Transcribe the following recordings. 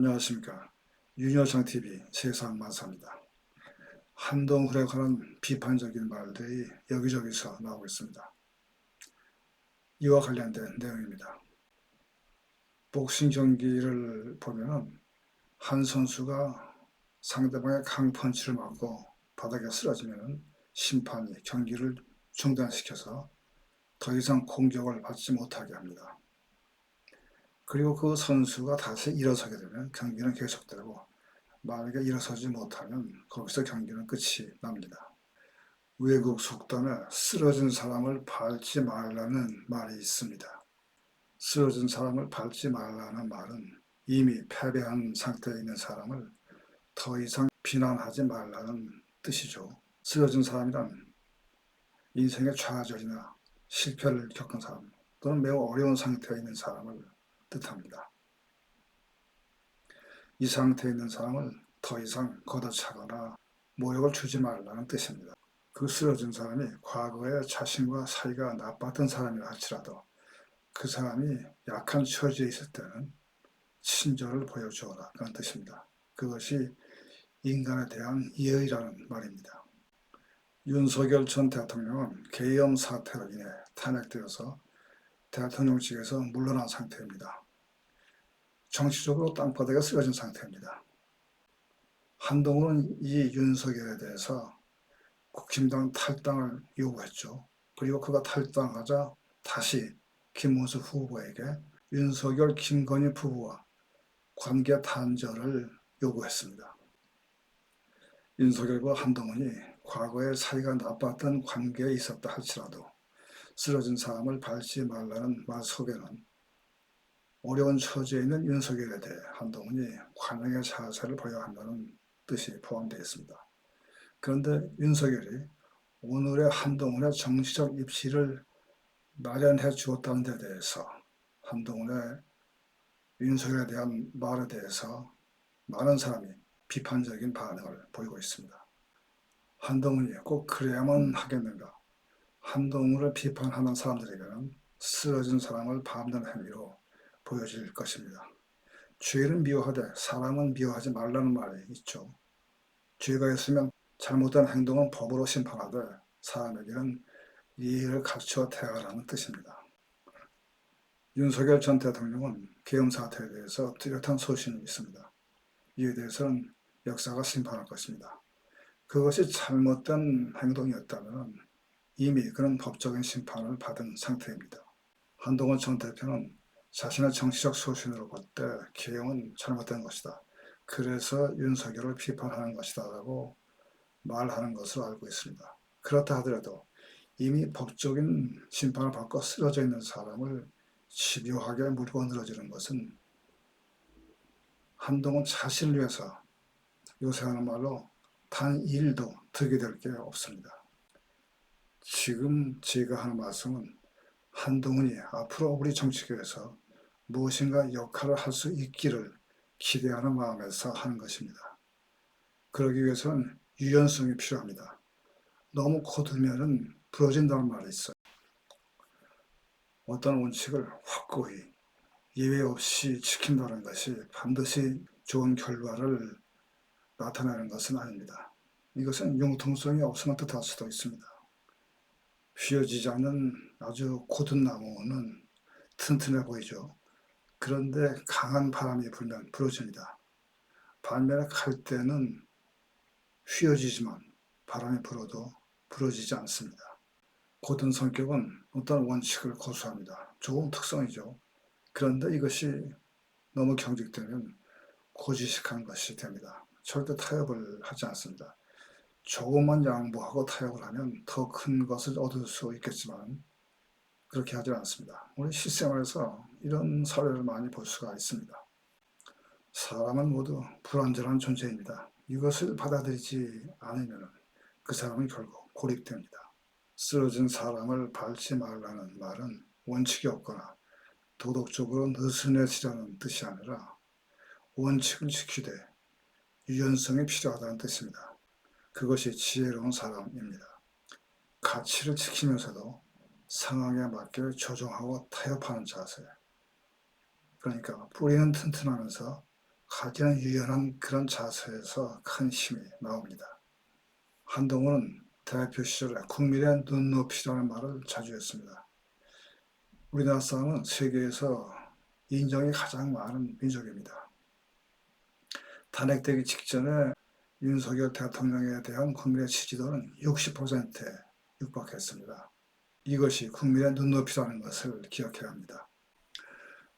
안녕하십니까. 윤여정TV 세상만사입니다. 한동훈에 관한 비판적인 말들이 여기저기서 나오고 있습니다. 이와 관련된 내용입니다. 복싱 경기를 보면 한 선수가 상대방의 강펀치를 맞고 바닥에 쓰러지면 심판이 경기를 중단시켜서 더 이상 공격을 받지 못하게 합니다. 그리고 그 선수가 다시 일어서게 되면 경기는 계속되고, 만약에 일어서지 못하면 거기서 경기는 끝이 납니다. 외국 속담에 쓰러진 사람을 밟지 말라는 말이 있습니다. 쓰러진 사람을 밟지 말라는 말은 이미 패배한 상태에 있는 사람을 더 이상 비난하지 말라는 뜻이죠. 쓰러진 사람이란 인생의 좌절이나 실패를 겪은 사람 또는 매우 어려운 상태에 있는 사람을 뜻합니다. 이 상태에 있는 사람을 더 이상 걷어차거나 모욕을 주지 말라는 뜻입니다. 그 쓰러진 사람이 과거에 자신과 사이가 나빴던 사람이라 할지라도 그 사람이 약한 처지에 있을 때는 친절을 보여주어라, 그런 뜻입니다. 그것이 인간에 대한 예의라는 말입니다. 윤석열 전 대통령은 계엄 사태로 인해 탄핵되어서 대통령직에서 물러난 상태입니다. 정치적으로 땅바닥에 쓰러진 상태입니다. 한동훈은 이 윤석열에 대해서 국힘당 탈당을 요구했죠. 그리고 그가 탈당하자 다시 김문수 후보에게 윤석열, 김건희 부부와 관계 단절을 요구했습니다. 윤석열과 한동훈이 과거에 사이가 나빴던 관계에 있었다 할지라도 쓰러진 사람을 밟지 말라는 말 속에는 어려운 처지에 있는 윤석열에 대해 한동훈이 관용의 자세를 보여야 한다는 뜻이 포함되어 있습니다. 그런데 윤석열이 오늘의 한동훈의 정치적 입지를 마련해 주었다는 데 대해서 한동훈의 윤석열에 대한 말에 대해서 많은 사람이 비판적인 반응을 보이고 있습니다. 한동훈이 꼭 그래야만 하겠는가? 한동훈을 비판하는 사람들에게는 쓰러진 사람을 밟는 행위로 보여질 것입니다. 죄를 미워하되 사람은 미워하지 말라는 말이 있죠. 죄가 있으면 잘못된 행동은 법으로 심판하되 사람에게는 예의를 갖추어 대하라는 뜻입니다. 윤석열 전 대통령은 계엄 사태에 대해서 뚜렷한 소신이 있습니다. 이에 대해서는 역사가 심판할 것입니다. 그것이 잘못된 행동이었다면 이미 그런 법적인 심판을 받은 상태입니다. 한동훈 전 대표는 자신의 정치적 소신으로 볼 때 계엄은 잘못된 것이다, 그래서 윤석열을 비판하는 것이다 라고 말하는 것으로 알고 있습니다. 그렇다 하더라도 이미 법적인 심판을 받고 쓰러져 있는 사람을 집요하게 물고 늘어지는 것은 한동훈 자신을 위해서 요새 하는 말로 단 1도 득이 될 게 없습니다. 지금 제가 하는 말씀은 한동훈이 앞으로 우리 정치계에서 무엇인가 역할을 할 수 있기를 기대하는 마음에서 하는 것입니다. 그러기 위해서는 유연성이 필요합니다. 너무 거두면 부러진다는 말이 있어요. 어떤 원칙을 확고히 예외 없이 지킨다는 것이 반드시 좋은 결과를 나타내는 것은 아닙니다. 이것은 융통성이 없음을 뜻할 수도 있습니다. 휘어지지 않는 아주 고든 나무는 튼튼해 보이죠. 그런데 강한 바람이 불면 부러집니다. 반면에 칼대는 휘어지지만 바람이 불어도 부러지지 않습니다. 고든 성격은 어떤 원칙을 고수합니다. 좋은 특성이죠. 그런데 이것이 너무 경직되면 고지식한 것이 됩니다. 절대 타협을 하지 않습니다. 조금만 양보하고 타협을 하면 더 큰 것을 얻을 수 있겠지만 그렇게 하지 않습니다. 우리 실생활에서 이런 사례를 많이 볼 수가 있습니다. 사람은 모두 불완전한 존재입니다. 이것을 받아들이지 않으면 그 사람은 결국 고립됩니다. 쓰러진 사람을 밟지 말라는 말은 원칙이 없거나 도덕적으로 느슨해지라는 뜻이 아니라 원칙을 지키되 유연성이 필요하다는 뜻입니다. 그것이 지혜로운 사람입니다. 가치를 지키면서도 상황에 맞게 조정하고 타협하는 자세. 그러니까 뿌리는 튼튼하면서 가장 유연한 그런 자세에서 큰 힘이 나옵니다. 한동훈은 대표 시절에 국민의 눈높이라는 말을 자주 했습니다. 우리나라 사람은 세계에서 인정이 가장 많은 민족입니다. 탄핵되기 직전에 윤석열 대통령에 대한 국민의 지지도는 60%에 육박했습니다. 이것이 국민의 눈높이라는 것을 기억해야 합니다.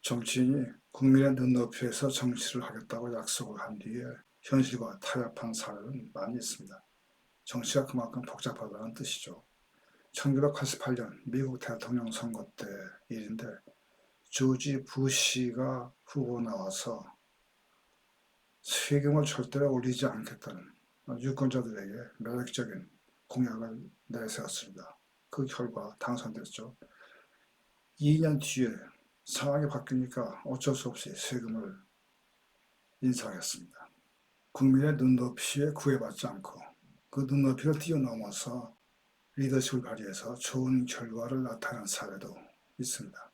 정치인이 국민의 눈높이에서 정치를 하겠다고 약속을 한 뒤에 현실과 타협한 사례는 많이 있습니다. 정치가 그만큼 복잡하다는 뜻이죠. 1988년 미국 대통령 선거 때 일인데 조지 부시가 후보 나와서 세금을 절대로 올리지 않겠다는 유권자들에게 매력적인 공약을 내세웠습니다. 그 결과 당선됐죠. 2년 뒤에 상황이 바뀌니까 어쩔 수 없이 세금을 인상했습니다. 국민의 눈높이에 구애받지 않고 그 눈높이를 뛰어넘어서 리더십을 발휘해서 좋은 결과를 나타낸 사례도 있습니다.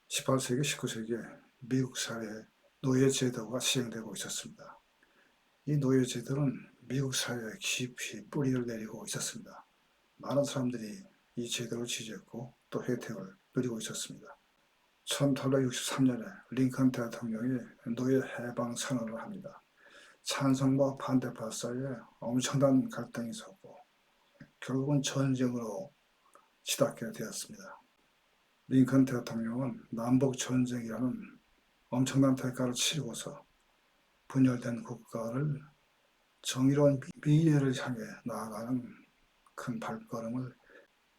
18세기, 19세기에 미국 사회에 노예제도가 시행되고 있었습니다. 이 노예제도는 미국 사회에 깊이 뿌리를 내리고 있었습니다. 많은 사람들이 이 제도를 지지했고 또 혜택을 누리고 있었습니다. 1863년에 링컨 대통령이 노예 해방 선언을 합니다. 찬성과 반대파 사이에 엄청난 갈등이 있었고 결국은 전쟁으로 치닫게 되었습니다. 링컨 대통령은 남북전쟁이라는 엄청난 대가를 치르고서 분열된 국가를 정의로운 미래를 향해 나아가는 큰 발걸음을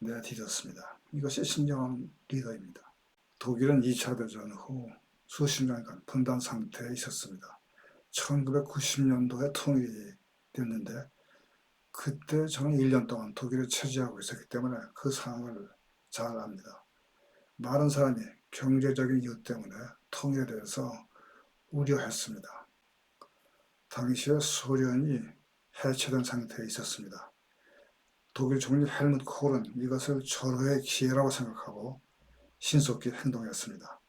내디뎠습니다. 이것이 진정한 리더입니다. 독일은 2차 대전 후 수십 년간 분단 상태에 있었습니다. 1990년도에 통일이 됐는데 그때 저는 1년 동안 독일에 체제하고 있었기 때문에 그 상황을 잘 압니다. 많은 사람이 경제적인 이유 때문에 통일에 대해서 우려했습니다. 당시에 소련이 해체된 상태에 있었습니다. 독일 총리 헬무트 콜은 이것을 절호의 기회라고 생각하고 신속히 행동했습니다.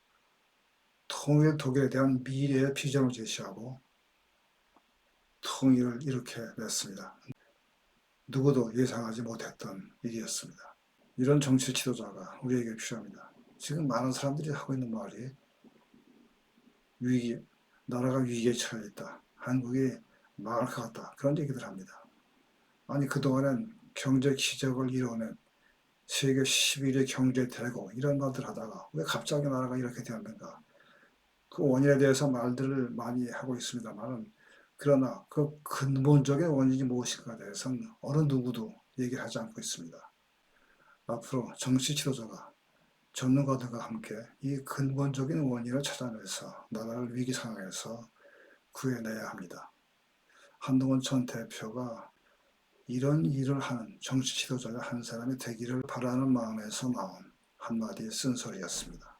통일 독일에 대한 미래의 비전을 제시하고 통일을 이렇게 냈습니다. 누구도 예상하지 못했던 일이었습니다. 이런 정치 지도자가 우리에게 필요합니다. 지금 많은 사람들이 하고 있는 말이 나라가 위기에 처해 있다. 한국이 망할 것 같다. 그런 얘기들 합니다. 아니 그동안엔 경제 기적을 이뤄낸 세계 11위 경제 대국 이런 말들 하다가 왜 갑자기 나라가 이렇게 되었는가. 그 원인에 대해서 말들을 많이 하고 있습니다만 그러나 그 근본적인 원인이 무엇인가에 대해서는 어느 누구도 얘기를 하지 않고 있습니다. 앞으로 정치 지도자가 전문가들과 함께 이 근본적인 원인을 찾아내서 나라를 위기 상황에서 구해내야 합니다. 한동훈 전 대표가 이런 일을 하는 정치 지도자의 한 사람이 되기를 바라는 마음에서 나온 한마디 쓴소리였습니다.